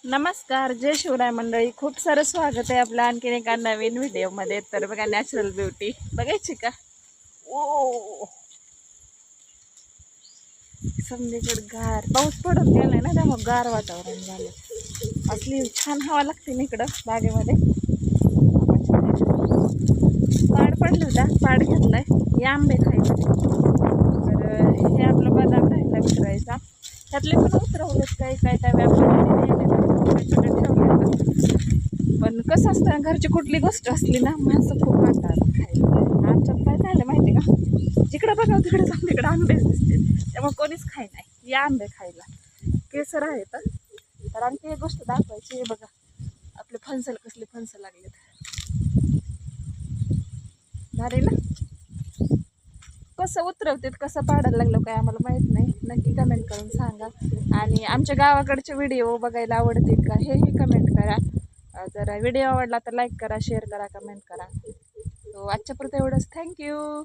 नमस्कार, जय शिवराय मंडळी. खूप सारं स्वागत आहे आपलं आणखीन एका नवीन व्हिडिओमध्ये. तर बघा, नॅचरल ब्युटी बघायची का? ओ, समधीकडे गार पाऊस पडून गेलाय ना, त्यामुळे गार वातावरण झालं. असली छान हवा लागते ना इकडं बागेमध्ये. पाड पडलं होता, पाड घेतलाय. हे आंबे खायचे. तर हे आपलं बदाम राहिला विसरायचा. त्यातले पण उतरवलेत काही काय काय व्यापारी ठेवले. पण कसं असतं, घरची कुठली गोष्ट असली ना, माणसं खूप म्हणतात खायला. आमच्यात काय झालं माहिती का, जिकडे बघावं तिकडे जाऊन तिकडे आंबेच दिसते. त्यामुळे कोणीच खाय नाही. या आंबे खायला केसर आहेत. तर आणखी एक गोष्ट दाखवायची. बघा आपले फणसल कसले फणस लागलेत. भारी ना. कसं उतरवतात, कसं पाडायला लागलं काय आम्हाला माहीत नाही. नक्की कमेंट करून सांगा. आणि आमच्या गावाकडचे व्हिडिओ बघायला आवडतील का हेही कमेंट करा. जर व्हिडिओ आवडला तर लाईक करा, शेअर करा, कमेंट करा. तो आजच्यापुरतं एवढंच. थँक्यू.